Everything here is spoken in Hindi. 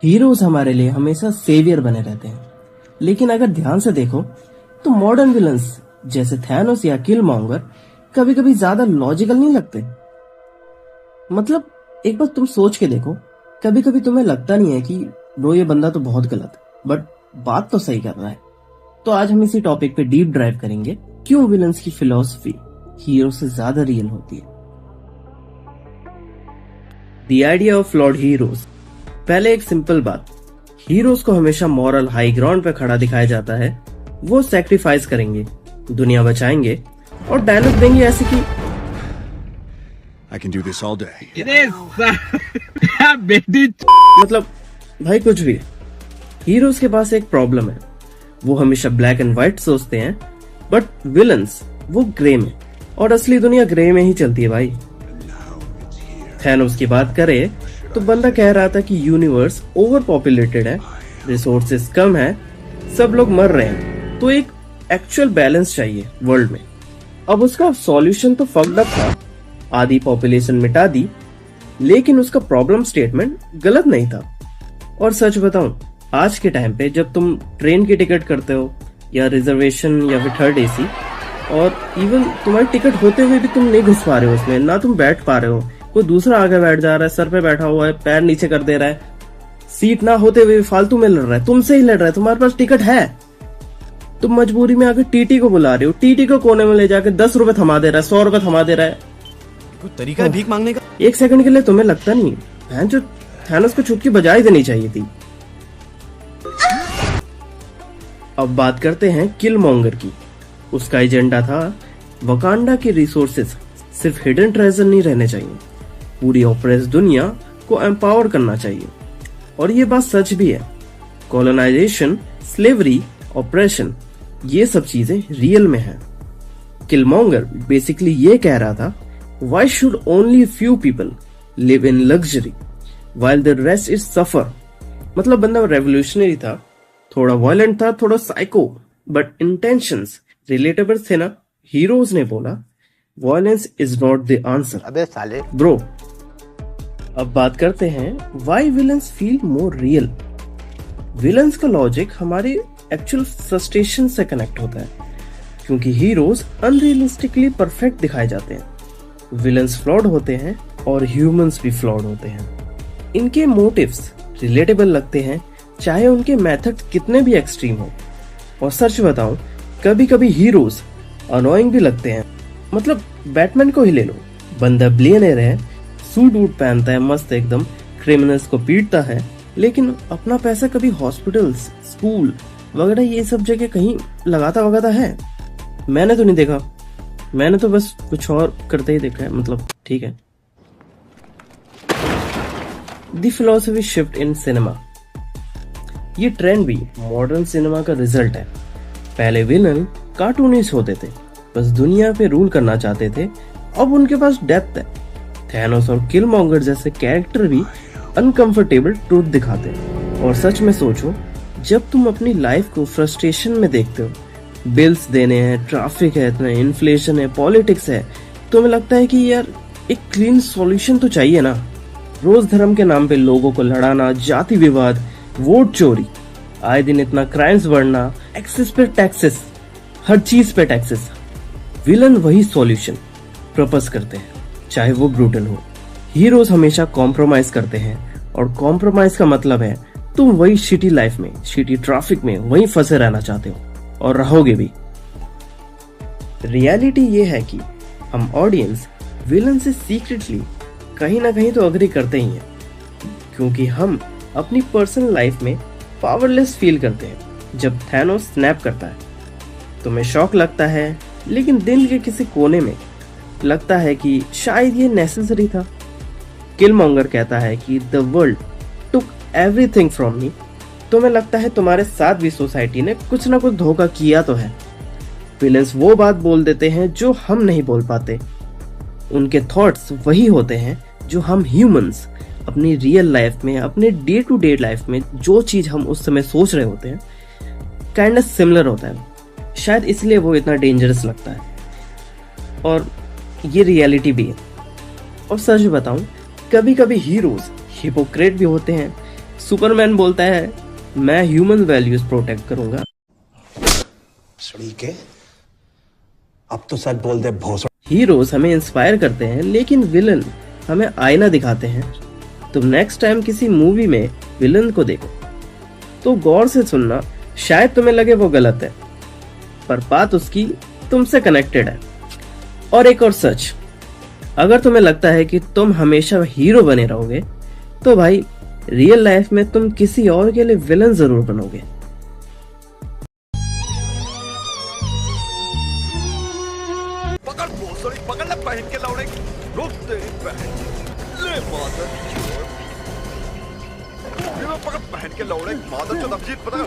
हीरोज हमारे लिए हमेशा सेवियर बने रहते हैं, लेकिन अगर ध्यान से देखो तो मॉडर्न विलन्स जैसे थैनोस या किलमॉन्गर कभी कभी ज्यादा लॉजिकल नहीं लगते। मतलब एक बार तुम सोच के देखो, कभी कभी तुम्हें लगता नहीं है कि ब्रो ये बंदा तो बहुत गलत है बट बात तो सही कर रहा है। तो आज हम इसी टॉपिक पे डीप ड्राइव करेंगे, क्यों विलन्स की फिलॉसफी हीरो से ज्यादा रियल होती है। The idea of flawed heroes. पहले एक सिंपल बात, हीरोज को हमेशा मॉरल हाई ग्राउंड पे खड़ा दिखाया जाता है। वो सैक्रिफाइस करेंगे, दुनिया बचाएंगे और डायलॉग देंगे ऐसे कि I can do this all day. मतलब भाई कुछ भी। हीरोज के पास एक प्रॉब्लम है, वो हमेशा ब्लैक एंड व्हाइट सोचते हैं, बट विलन्स वो ग्रे में, और असली दुनिया ग्रे में ही चलती है भाई। थैनोस की बात करें तो बंदा कह रहा था कि यूनिवर्स ओवर पॉपुलेटेड है, रिसोर्सेस कम है, सब लोग मर रहे हैं, तो एक एक्चुअल बैलेंस चाहिए वर्ल्ड में। अब उसका सॉल्यूशन तो फक्ड अप था, आधी पॉपुलेशन मिटा दी, लेकिन उसका प्रॉब्लम स्टेटमेंट गलत नहीं था। और सच बताऊं, आज के टाइम पे जब तुम ट्रेन की टिकट करते हो या रिजर्वेशन या फिर थर्ड एसी, और इवन तुम्हारी टिकट होते हुए भी तुम नहीं घुस पा रहे हो उसमें, ना तुम बैठ पा रहे हो, कोई दूसरा आगे बैठ जा रहा है, सर पे बैठा हुआ है, पैर नीचे कर दे रहा है, सीट ना होते हुए फालतू में लड़ रहा है, तुमसे ही लड़ रहा है, तुम्हारे पास टिकट है, तुम मजबूरी में आकर टीटी को बुला रहे हो, टीटी को कोने में ले जाकर 10 रुपए थमा दे रहा है, 100 रुपए थमा दे रहा है। कोई तरीका है भीख मांगने का? एक सेकंड के लिए तुम्हें लगता नहीं है जो थैनोस को चुटकी बजा ही देनी चाहिए थी। अब बात करते हैं किलमॉन्गर की। उसका एजेंडा था वकांडा के रिसोर्सेज सिर्फ हिडन ट्रेजर नहीं रहने चाहिए, पूरी ऑपरेस दुनिया को एम्पावर करना चाहिए। और ये बात सच भी है। कॉलोनाइजेशन, स्लेवरी, ऑपरेशन, ये सब चीजें रियल में है। किलमॉन्गर बेसिकली ये कह रहा था, why should only few people live in luxury while the rest is suffer। मतलब बंदा रेवोल्यूशनरी था, थोड़ा वायलेंट था, थोड़ा साइको, बट इंटेंशंस रिलेटेबल थे ना। हीरोज ने बोला violence is not the answer. अबे साले ब्रो, अब बात करते हैं why villains feel more real. Villains का लॉजिक हमारी एक्चुअल फ्रस्ट्रेशन से कनेक्ट होता है, क्योंकि हीरोज अनरियलिस्टिकली परफेक्ट दिखाए जाते हैं, विलन्स फ्लॉड होते हैं और ह्यूमंस भी फ्लॉड होते हैं। इनके मोटिव्स रिलेटेबल लगते हैं, चाहे उनके मेथड कितने भी एक्सट्रीम हो। और सच बताऊं, कभी कभी हीरोज अनोइंग भी लगते हैं। मतलब बैटमैन को ही ले लो, बंदा बिलियनर है, सूट वूट पहनता है, मस्त एकदम, क्रिमिनल्स को पीटता है, लेकिन अपना पैसा कभी हॉस्पिटल्स, स्कूल वगैरह ये सब जगह कहीं लगाता वगाता है? मैंने तो नहीं देखा, मैंने तो बस कुछ और करते ही देखा है। मतलब ठीक है। The philosophy shift in cinema. ये ट्रेंड भी मॉडर्न सिनेमा का रिजल्ट है। पहले विलन कार्टूनिस्ट होते थे, बस दुनिया पे रूल करना चाहते थे, अब उनके पास डेप्थ है। थैनोस और किलमॉन्गर जैसे कैरेक्टर भी अनकंफर्टेबल ट्रूथ दिखाते हैं। और सच में सोचो, जब तुम अपनी लाइफ को फ्रस्ट्रेशन में देखते हो, बिल्स देने हैं, ट्रैफिक है, इतना इन्फ्लेशन है, पॉलिटिक्स है, तो हमें लगता है कि यार एक क्लीन सॉल्यूशन तो चाहिए ना। रोज धर्म के नाम पे लोगों को लड़ाना, जाति विवाद, वोट चोरी, आए दिन इतना क्राइम्स बढ़ना, एक्सेस पे टैक्सेस, हर चीज पे टैक्सेस। विलन वही सॉल्यूशन प्रपोज करते हैं, चाहे वो ब्रूटल हो। हीरोज हमेशा कॉम्प्रोमाइज करते हैं, और कॉम्प्रोमाइज का मतलब है तुम वही शिटी लाइफ में, शिटी ट्रैफिक में वहीं फंसे रहना चाहते हो, और रहोगे भी। रियलिटी ये है कि हम ऑडियंस विलन से सीक्रेटली कहीं ना कहीं तो अग्री करते ही हैं, क्योंकि हम अपनी पर्सनल लाइफ में पावरलेस फील करते हैं। जब थैनोस स्नैप करता है तुम्हें शॉक लगता है, लेकिन दिल के किसी कोने में लगता है कि शायद ये नेसेसरी था। किलमॉन्गर कहता है कि the world took everything from me, तुम्हें लगता है तुम्हारे साथ भी सोसाइटी ने कुछ ना कुछ धोखा किया तो है। विलन्स वो बात बोल देते हैं जो हम नहीं बोल पाते। उनके थॉट्स वही होते हैं जो हम ह्यूमंस अपनी रियल लाइफ में, अपने डे टू डे लाइफ में जो चीज हम उस समय सोच रहे होते हैं, काइंड ऑफ सिमिलर होता है। शायद इसलिए वो इतना डेंजरस लगता है, और ये रियलिटी भी है। और सच बताऊं, कभी कभी हीरोज हिपोक्रेट भी होते हैं। सुपरमैन बोलता है मैं ह्यूमन वैल्यूज प्रोटेक्ट करूंगा। सड़ी के अब तो सच बोल दे भोसड़। हीरोज हमें इंस्पायर करते हैं लेकिन विलन हमें आईना दिखाते हैं। तुम नेक्स्ट टाइम किसी मूवी में विलन को देखो तो गौर से सुनना, शायद तुम्हें लगे वो गलत है पर बात उसकी तुमसे कनेक्टेड है। और एक और सच, अगर तुम्हें लगता है कि तुम हमेशा हीरो बने रहोगे तो भाई रियल लाइफ में तुम किसी और के लिए विलन जरूर बनोगे। पकड़ भोसड़ी, पकड़ ले पहन के लौड़े। रुक तेरी बहन। ले मादर चोद। पकड़ पहन के लौड़े, मादर चोद, अभिजीत पकड़।